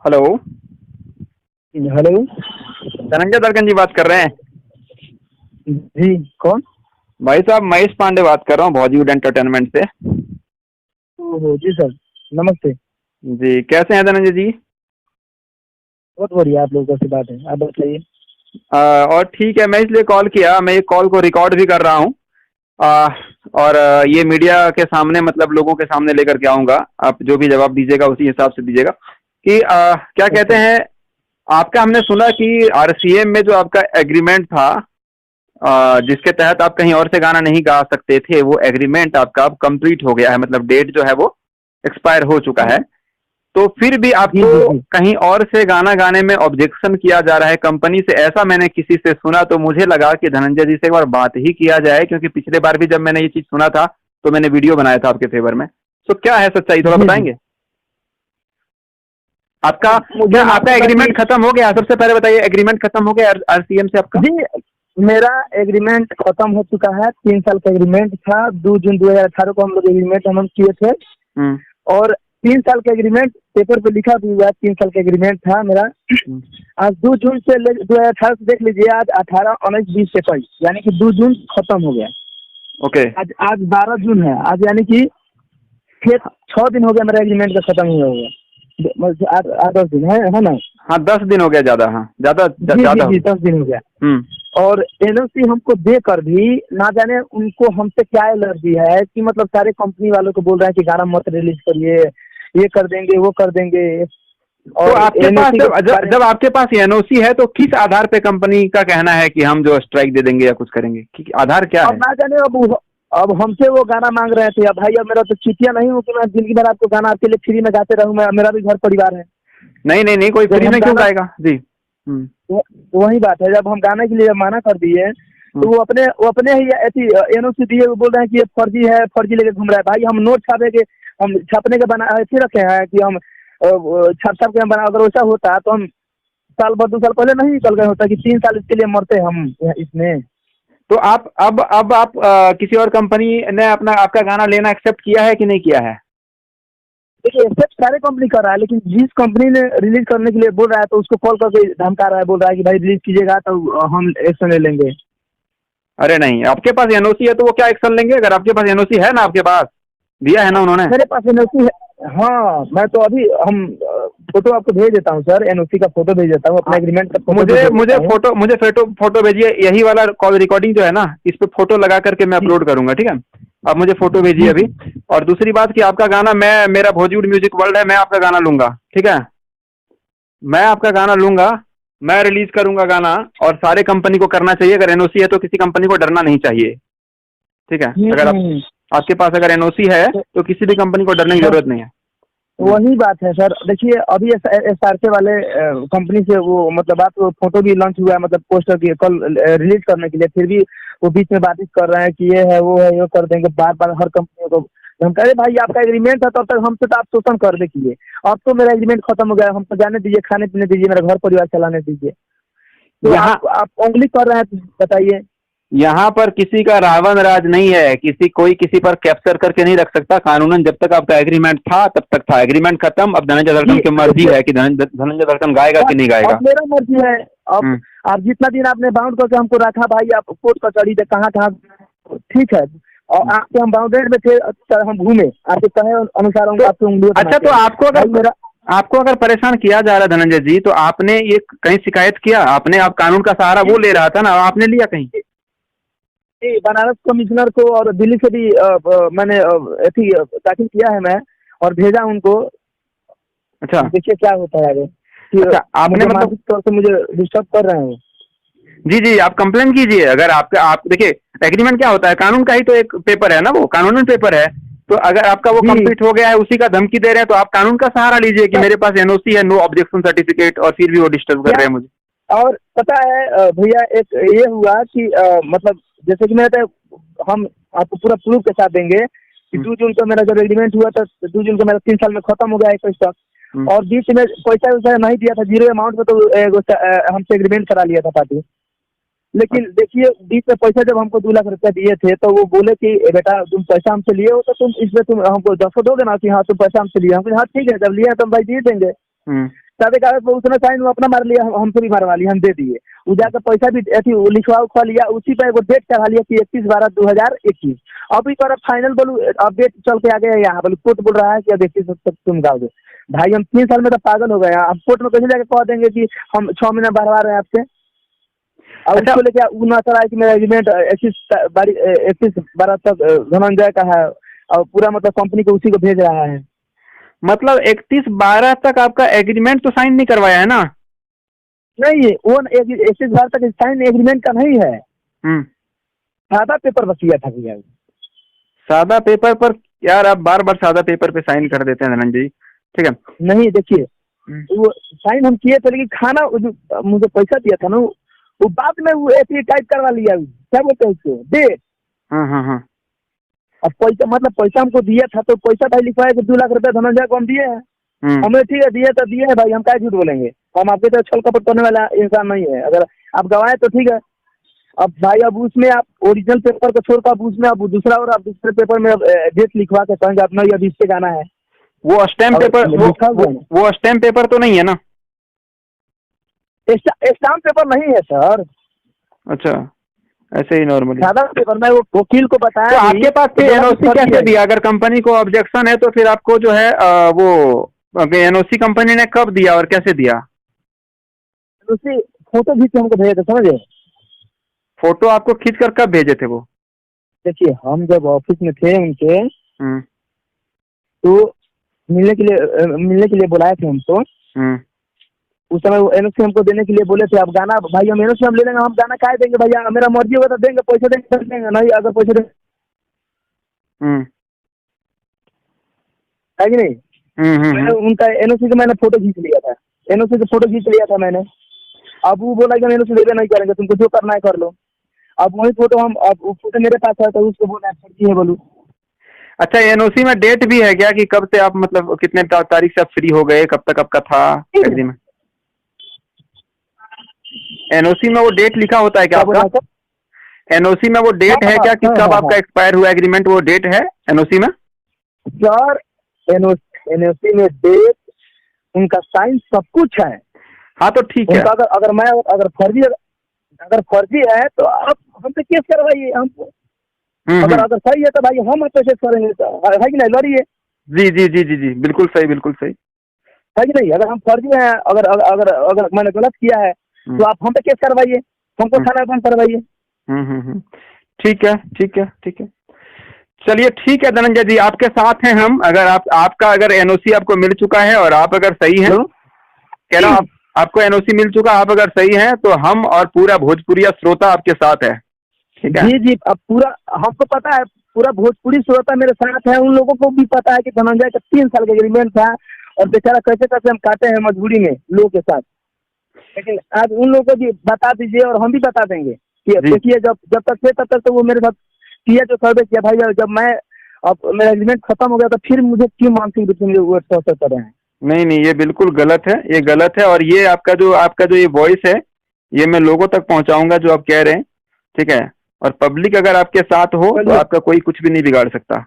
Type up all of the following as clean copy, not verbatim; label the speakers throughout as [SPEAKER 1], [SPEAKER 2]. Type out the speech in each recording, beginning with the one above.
[SPEAKER 1] Hello.
[SPEAKER 2] Hello.
[SPEAKER 1] Dhananjay दर्कन जी बात कर रहे हैं?
[SPEAKER 2] जी कौन?
[SPEAKER 1] भाई साहब महेश पांडे बात कर रहा हूँ बॉलीवुड एंटरटेनमेंट से।
[SPEAKER 2] ओहो जी सर, नमस्ते।
[SPEAKER 1] जी कैसे हैं धनंजय जी?
[SPEAKER 2] बहुत बढ़िया, आप लोगों से बात है, आप बताइए।
[SPEAKER 1] और ठीक है, मैं इसलिए कॉल किया, मैं ये कॉल को रिकॉर्ड भी कर रहा हूँ। आ, और ये मीडिया के सामने मतलब लोगों के सामने लेकर के आऊँगा। आप जो भी जवाब दीजिएगा उसी हिसाब से दीजिएगा कि क्या कहते
[SPEAKER 2] अच्छा।
[SPEAKER 1] हैं। आपका हमने सुना कि आरसीएम में जो आपका एग्रीमेंट था, जिसके तहत आप कहीं और से गाना नहीं गा सकते थे, वो एग्रीमेंट आपका अब कंप्लीट हो गया है, मतलब डेट जो है वो एक्सपायर हो चुका है। तो फिर भी
[SPEAKER 2] जी जी
[SPEAKER 1] आपको
[SPEAKER 2] जी।
[SPEAKER 1] कहीं और से गाना गाने में ऑब्जेक्शन किया जा रहा है कंपनी से, ऐसा मैंने किसी से सुना। तो मुझे लगा कि धनंजय जी से एक बार बात ही किया जाए, क्योंकि पिछले बार भी जब मैंने ये चीज सुना था तो मैंने वीडियो बनाया था आपके फेवर में। तो क्या है सच्चाई, थोड़ा
[SPEAKER 2] जी जी।
[SPEAKER 1] बताएंगे? आपका क्या
[SPEAKER 2] मुझे मालूम
[SPEAKER 1] आपका
[SPEAKER 2] था कि
[SPEAKER 1] एग्रीमेंट खत्म हो गया? सबसे पहले बताइए, एग्रीमेंट खत्म हो गया आरसीएम से आपका?
[SPEAKER 2] जी, मेरा एग्रीमेंट खत्म हो चुका है। 3 साल का एग्रीमेंट था। 2 जून 2018 को हम लोग एग्रीमेंट हम किए थे।
[SPEAKER 1] हम्म।
[SPEAKER 2] और 3 साल का एग्रीमेंट पेपर पे लिखा भी हुआ है। 3 साल का एग्रीमेंट था मेरा।
[SPEAKER 1] हम्म।
[SPEAKER 2] आज 2 जून से 2018 से देख लीजिए, आज 18, 19, 20, 21, यानी कि 2 जून खत्म हो गया।
[SPEAKER 1] ओके।
[SPEAKER 2] आज आज 12 जून है, आज यानी कि 6 दिन हो गया मेरा एग्रीमेंट का खत्म हुआ हुआ। 8 10 दिन है ना?
[SPEAKER 1] हाँ 10 दिन हो गया, ज्यादा, हाँ ज्यादा
[SPEAKER 2] जी जी
[SPEAKER 1] ज्यादा हो
[SPEAKER 2] जी,
[SPEAKER 1] गया।
[SPEAKER 2] 10 दिन हो गया।
[SPEAKER 1] हम्म।
[SPEAKER 2] और एनओसी हमको देकर भी ना जाने उनको हमसे क्या एलर्जी है कि मतलब सारे कंपनी वालों को बोल रहे हैं कि गाना मत रिलीज करिए, ये कर देंगे वो कर देंगे।
[SPEAKER 1] तो
[SPEAKER 2] और
[SPEAKER 1] आपके पास
[SPEAKER 2] एनओसी के बारे
[SPEAKER 1] जब आपके पास एनओसी है तो किस आधार पे कंपनी का कहना है कि हम जो स्ट्राइक दे देंगे या कुछ करेंगे, आधार क्या
[SPEAKER 2] अब
[SPEAKER 1] है?
[SPEAKER 2] ना जाने अब हमसे वो गाना मांग रहे थे। अब भाई, अब मेरा तो चीटिया नहीं हूँ कि मैं जिंदगी भर आपको गाना आपके लिए फ्री में गाते रहूँ। मैं, मेरा भी घर परिवार है।
[SPEAKER 1] नहीं नहीं नहीं, कोई
[SPEAKER 2] जब
[SPEAKER 1] फ्री
[SPEAKER 2] हम
[SPEAKER 1] में क्यों
[SPEAKER 2] गाना,
[SPEAKER 1] गाएगा जी?
[SPEAKER 2] वही बात है, जब हम गाने के लिए मना कर दिए तो
[SPEAKER 1] हम्म।
[SPEAKER 2] वो अपने ही ऐसी एनओसी दिए, वो बोल रहे हैं कि ये फर्जी है, फर्जी लेके घूम रहा है। भाई, हम नोट छापे के, हम छापने के बना ऐसे रखे हैं कि हम छाप छाप के हम बना। अगर वैसा होता तो हम साल भर 2 साल पहले नहीं निकल गए होता कि 3 साल इसके लिए मरते हम इसमें।
[SPEAKER 1] तो आप अब आप किसी और कंपनी ने अपना आपका गाना लेना एक्सेप्ट किया है कि नहीं किया है?
[SPEAKER 2] देखिए, एक्सेप्ट सारे कंपनी कर रहा है, लेकिन जिस कंपनी ने रिलीज करने के लिए बोल रहा है तो उसको कॉल करके धमका रहा है, बोल रहा है कि भाई रिलीज कीजिएगा तो हम एक्शन ले लेंगे।
[SPEAKER 1] अरे नहीं, आपके पास एनओसी है तो वो क्या एक्शन लेंगे? अगर आपके पास एनओसी है ना, आपके पास दिया है ना उन्होंने?
[SPEAKER 2] मेरे पास एनओसी है। हाँ, मैं तो अभी हम फोटो आपको भेज देता हूँ सर, एनओसी का फोटो भेज देता हूँ, अपना एग्रीमेंट का फोटो भी
[SPEAKER 1] मुझे
[SPEAKER 2] भेज
[SPEAKER 1] मुझे
[SPEAKER 2] देता हूँ।
[SPEAKER 1] फोटो मुझे फोटो भेजिए, यही वाला कॉल रिकॉर्डिंग जो है ना, इस पे फोटो लगा करके मैं
[SPEAKER 2] जी
[SPEAKER 1] अपलोड करूंगा, ठीक है? आप मुझे फोटो भेजिए
[SPEAKER 2] जी
[SPEAKER 1] अभी।
[SPEAKER 2] जी।
[SPEAKER 1] और दूसरी बात कि आपका गाना, मैं, मेरा बॉलीवुड म्यूजिक वर्ल्ड है, मैं आपका गाना लूंगा, ठीक है? मैं आपका गाना लूंगा, मैं रिलीज करूंगा गाना। और सारे कंपनी को करना चाहिए, अगर एनओसी है तो किसी कंपनी को डरना नहीं चाहिए, ठीक है? अगर
[SPEAKER 2] हम्म।
[SPEAKER 1] आपके पास अगर एनओसी है
[SPEAKER 2] तो
[SPEAKER 1] तो किसी भी कंपनी को डरने की
[SPEAKER 2] हाँ,
[SPEAKER 1] जरूरत नहीं है।
[SPEAKER 2] वही बात है सर। देखिए, अभी एसआरके वाले कंपनी से वो मतलब बात, वो फोटो भी लॉन्च हुआ है, मतलब पोस्टर की कल रिलीज करने के लिए। फिर भी वो बीच में बातचीत कर रहे हैं कि ये है वो है, ये कर देंगे, बार बार हर कंपनी को। हम कह रहे भाई, आपका एग्रीमेंट है तब तक हमसे तो आप शोषण कर दे किए। अब तो मेरा एग्रीमेंट खत्म हो गया, हमको जाने दीजिए, खाने पीने दीजिए, मेरा घर परिवार चलाने दीजिए। तो
[SPEAKER 1] यहाँ
[SPEAKER 2] आप उंगली कर रहे हैं, तो बताइए।
[SPEAKER 1] यहाँ पर किसी का रावण राज नहीं है, कोई किसी पर कैप्चर करके नहीं रख सकता कानूनन। जब तक आपका एग्रीमेंट था तब तक था, एग्रीमेंट खत्म। अब धनंजय
[SPEAKER 2] जी
[SPEAKER 1] दर्शन की मर्जी
[SPEAKER 2] देखिए,
[SPEAKER 1] है कि धनंजय दर्शन गाएगा कि
[SPEAKER 2] बस
[SPEAKER 1] नहीं गाएगा।
[SPEAKER 2] अब मेरा मर्जी है। अब
[SPEAKER 1] हम्म।
[SPEAKER 2] आप जितना दिन आपने बाउंड करके हमको रखा भाई, आप कोर्ट कचहरी से कहाँ कहाँ, ठीक है। और आपके हम बाउंडेड में थे, अच्छा, हम घूमे आपके कहे अनुसार, हम
[SPEAKER 1] तो
[SPEAKER 2] आपकी उंगलियों पर
[SPEAKER 1] अच्छा,
[SPEAKER 2] नाचे
[SPEAKER 1] तो आपको
[SPEAKER 2] भाई
[SPEAKER 1] अगर
[SPEAKER 2] मेरा।
[SPEAKER 1] परेशान किया जा रहा है धनंजय जी, तो आपने ये कहीं शिकायत किया? आपने, आप कानून का सहारा वो ले रहा था ना, आपने लिया कहीं?
[SPEAKER 2] जी, बनारस कमिश्नर को और दिल्ली से भी मैंने दाखिल किया है मैं, और भेजा उनको।
[SPEAKER 1] अच्छा।
[SPEAKER 2] देखिए क्या होता है आगे, कि
[SPEAKER 1] अच्छा, आपने
[SPEAKER 2] मुझे
[SPEAKER 1] मतलब,
[SPEAKER 2] मानसिक तौर से मुझे डिस्टर्ब कर रहे हैं।
[SPEAKER 1] जी जी, आप कंप्लेन कीजिए। अगर आपका, आप देखिए, एग्रीमेंट क्या होता है, कानून का ही तो एक पेपर है ना, वो कानूनी पेपर है। तो अगर आपका वो
[SPEAKER 2] जी
[SPEAKER 1] कंप्लीट हो गया है, उसी का धमकी दे रहे हैं, तो आप कानून का सहारा लीजिए कि
[SPEAKER 2] सर,
[SPEAKER 1] मेरे पास एनओसी है, नो ऑब्जेक्शन सर्टिफिकेट, और फिर भी वो डिस्टर्ब कर
[SPEAKER 2] क्या,
[SPEAKER 1] रहे हैं मुझे।
[SPEAKER 2] और पता है भैया, एक ये हुआ कि मतलब जैसे कि मैं, हम आपको पूरा प्रूफ के साथ देंगे कि
[SPEAKER 1] हम्म।
[SPEAKER 2] 2 जून को मेरा जब एग्रीमेंट हुआ था, 2 जून को मेरा 3 साल में खत्म हो गया 21 तक।
[SPEAKER 1] हम्म।
[SPEAKER 2] और बीच में पैसा वैसा नहीं दिया था, जीरो अमाउंट में, तो हमसे एग्रीमेंट करा लिया था पार्टी। लेकिन देखिए, बीच में पैसा जब हमको 2 लाख रुपया दिए थे, तो वो बोले कि बेटा, तुम पैसा हमसे लिए हो तो तुम इसमें तुम हमको 10 दोगे ना कि हाँ तुम पैसा हमसे लिए। हम कहा हाँ ठीक है, जब लिए तो हम भाई दे देंगे।
[SPEAKER 1] हम्म।
[SPEAKER 2] सादे कागज पर उसने साइन अपना मार लिया, हमसे भी मारवा लिया, हम दे दिए। वो जाकर पैसा भी ऐसी लिखवा उखवा लिया, उसी पे वो डेट चढ़ा लिया कि 31/12/2021। अभी कर फाइनल बोलूँ, अब डेट चल के आ गया यहाँ बोलू, कोर्ट बोल रहा है कि अब 31 तक तुम गाओ दो। भाई हम 3 साल में तो पागल हो गए हैं। अब कोर्ट में कैसे जाके कह देंगे कि हम 6 महीना बढ़वा रहे हैं आपसे। और
[SPEAKER 1] अच्छा।
[SPEAKER 2] उसको लेके वो ना चला है कि मेरा एग्रीमेंट 31/12 तक धनंजय का है, और पूरा मतलब कंपनी को उसी को भेज रहा है।
[SPEAKER 1] मतलब 31/12 तक आपका एग्रीमेंट तो साइन नहीं करवाया है ना?
[SPEAKER 2] नहीं, वो 31/12 तक साइन एग्रीमेंट का नहीं है, सादा पेपर बस किया था भैया।
[SPEAKER 1] सादा पेपर पर यार आप बार बार सादा पेपर पे साइन कर देते हैं धनंजय जी, ठीक है।
[SPEAKER 2] नहीं देखिए, वो साइन हम किए थे, लेकिन खाना जो मुझे पैसा दिया था ना, वो बाद में वो ऐसे टाइप करवा लिया, क्या बोलते हैं उसको, डेट।
[SPEAKER 1] हाँ।
[SPEAKER 2] अब पैसा मतलब पैसा हमको दिया था, तो पैसा भाई लिखवाया कि 2 लाख रुपए धनंजय को हम दिए हैं। हमें ठीक है दिए तो दिए है भाई, हम क्या झूठ बोलेंगे, हम आपके तरह छल कपट करने वाला इंसान नहीं है। अगर आप गवाए तो ठीक है। अब भाई अब उसमें आप ओरिजिनल पेपर को छोड़कर अब उसमें अब दूसरा, और आप दूसरे पेपर में डेट लिखवा के कहेंगे अपना ये अभी इससे गाना है।
[SPEAKER 1] वो स्टैम्प पेपर, वो स्टैम्प पेपर तो नहीं है ना?
[SPEAKER 2] स्टाम्प पेपर नहीं है सर।
[SPEAKER 1] अच्छा, ऐसे ही नॉर्मली
[SPEAKER 2] सादा पेपर। मैं वो वकील को बताया।
[SPEAKER 1] तो आपके पास फिर एनओसी कैसे दिया? अगर कंपनी को ऑब्जेक्शन है तो फिर आपको जो है वो एनओसी कंपनी ने कब दिया और कैसे दिया?
[SPEAKER 2] एनओसी फोटो खींच के हमको भेजे थे, समझे?
[SPEAKER 1] फोटो आपको खींच कर कब भेजे थे वो?
[SPEAKER 2] देखिए हम जब ऑफिस में थे उनके, तो मिलने के लिए बुलाए थे हमको। उस समय वो एनओसी हमको देने के लिए बोले थे। अब गाना भाई हम एनओसी हम ले लेंगे, हम गाना काय देंगे भैया, मेरा मर्जी होगा तो देंगे, पैसे देंगे तो देंगे, नहीं अगर पैसे देंगे है कि नहीं। मैंने उनका एनओसी का मैंने फोटो खींच लिया था, एनओसी का फोटो खींच लिया था मैंने। अब वो बोला कि हम एनओसी लेबे नहीं करेंगे, तुमको जो करना है कर लो। अब वही फोटो हम, अब वो फोटो मेरे पास है, तो उसको बोला फर्जी है बोलू।
[SPEAKER 1] अच्छा, एनओसी में डेट भी है क्या कि कब से आप मतलब कितने तारीख से आप फ्री हो गए, कब तक आपका था एग्रीमेंट? एनओसी में वो डेट लिखा होता है क्या आपका? एनओसी में वो डेट है क्या कि कब आपका एक्सपायर हुआ एग्रीमेंट? वो डेट है एनओसी में?
[SPEAKER 2] सर एनओसी में डेट, उनका साइन, सब कुछ है।
[SPEAKER 1] हाँ तो ठीक है।
[SPEAKER 2] अगर फर्जी है तो आप हमसे केस करवाइए हमको। अगर सही है तो भाई हम आपसे केस करेंगे, तो है कि नहीं, लड़िए।
[SPEAKER 1] जी, बिल्कुल सही, बिल्कुल सही
[SPEAKER 2] है कि नहीं। अगर हम फर्जी हैं, अगर अगर अगर मैंने गलत किया है तो आप हम पे केस करवाइए, हमको थाना बंद करवाइए।
[SPEAKER 1] ठीक है। चलिए ठीक है धनंजय जी, आपके साथ हैं हम। अगर आपका अगर एनओसी आपको मिल चुका है और आप अगर सही हैं, कह रहा हूँ आपको एनओसी मिल चुका, आप अगर सही हैं तो हम और पूरा भोजपुरिया श्रोता आपके साथ है, ठीक है?
[SPEAKER 2] जी अब पूरा हमको पता है, पूरा भोजपुरी श्रोता मेरे साथ है। उन लोगों को भी पता है कि धनंजय का 3 साल का एग्रीमेंट था, और बेचारा कैसे हम काटे हैं मजबूरी में लोगों के साथ। लेकिन आज उन लोगों को भी बता दीजिए, और हम भी बता देंगे कि देखिए जब तक थे तब तक तो वो मेरे साथ किया जो सर्वे किया भाई। जब मैं अब मेरा एग्रीमेंट खत्म हो गया तो फिर मुझे क्यों मानसिक रूप से वो टॉर्चर कर रहे हैं?
[SPEAKER 1] नहीं, ये बिल्कुल गलत है, ये गलत है। और ये आपका जो ये वॉइस है, ये मैं लोगों तक पहुंचाऊंगा जो आप कह रहे हैं, ठीक है? और पब्लिक अगर आपके साथ हो तो आपका कोई कुछ भी नहीं बिगाड़ सकता,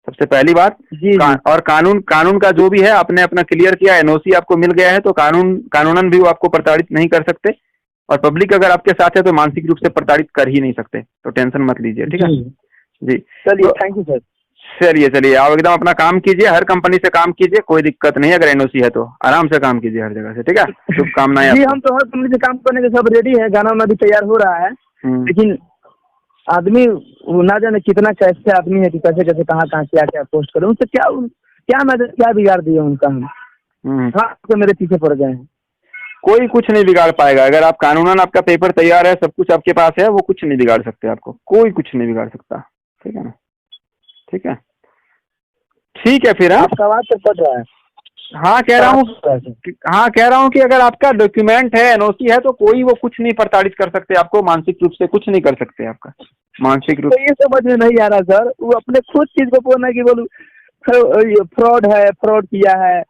[SPEAKER 1] सबसे पहली बात। और कानून का जो भी है आपने अपना क्लियर किया, एनओसी आपको मिल गया है, तो कानूनन भी वो आपको प्रताड़ित नहीं कर सकते। और पब्लिक अगर आपके साथ है तो मानसिक रूप से प्रताड़ित कर ही नहीं सकते, तो टेंशन मत लीजिए, ठीक है जी।
[SPEAKER 2] चलिए, थैंक यू सर।
[SPEAKER 1] चलिए आप एकदम अपना काम कीजिए, हर कंपनी से काम कीजिए, कोई दिक्कत नहीं है। अगर एनओसी है तो आराम से काम कीजिए हर जगह से, ठीक है? शुभकामनाएं।
[SPEAKER 2] जी हम तो हर कंपनी से काम करने के सब रेडी है, गाना वाना भी तैयार हो रहा है। लेकिन आदमी ना जाने कितना कैसे आदमी है कि कैसे कहाँ क्या पोस्ट करें, उनसे क्या बिगाड़ दिया उनका हम। तो मेरे पीछे पड़ गए हैं।
[SPEAKER 1] कोई कुछ नहीं बिगाड़ पाएगा। अगर आप कानूनन आपका पेपर तैयार है, सब कुछ आपके पास है, वो कुछ नहीं बिगाड़ सकते आपको, कोई कुछ नहीं बिगाड़ सकता, ठीक है ना? ठीक है फिर।
[SPEAKER 2] आपका आवाज तो पड़ रहा है।
[SPEAKER 1] हाँ कह रहा हूँ कि अगर आपका डॉक्यूमेंट है, एनओसी है, तो कोई वो कुछ नहीं प्रताड़ित कर सकते आपको, मानसिक रूप से कुछ नहीं कर सकते आपका मानसिक रूप।
[SPEAKER 2] तो ये समझ में नहीं आ रहा सर, वो अपने खुद चीज को बोलना कि बोलूं फ्रॉड है, फ्रॉड किया है।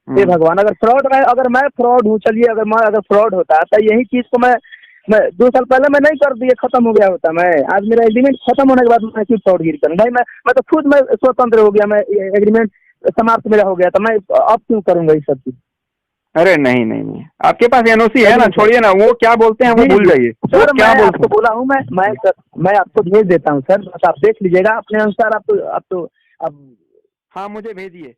[SPEAKER 2] हे भगवान, अगर फ्रॉड है, अगर मैं फ्रॉड हूँ, चलिए अगर फ्रॉड होता तो यही चीज को मैं 2 साल पहले मैं नहीं कर दिया, खत्म हो गया होता। मैं आज मेरा एग्रीमेंट खत्म होने के बाद मैं क्यों फ्रॉडगिरी करूँ भाई? मैं तो खुद मैं स्वतंत्र हो गया, मैं एग्रीमेंट समाप्त मेरा हो गया, तो मैं अब क्यों करूंगा ये सब चीज?
[SPEAKER 1] अरे नहीं नहीं नहीं, आपके पास एनओसी है ना, छोड़िए ना, वो क्या बोलते हैं वो भूल जाइए।
[SPEAKER 2] सर
[SPEAKER 1] क्या
[SPEAKER 2] मैं
[SPEAKER 1] बोलते
[SPEAKER 2] आपको बोला हूँ, मैं आपको भेज देता हूँ सर, बस आप देख लीजिएगा अपने अनुसार। आप
[SPEAKER 1] हाँ मुझे भेजिए।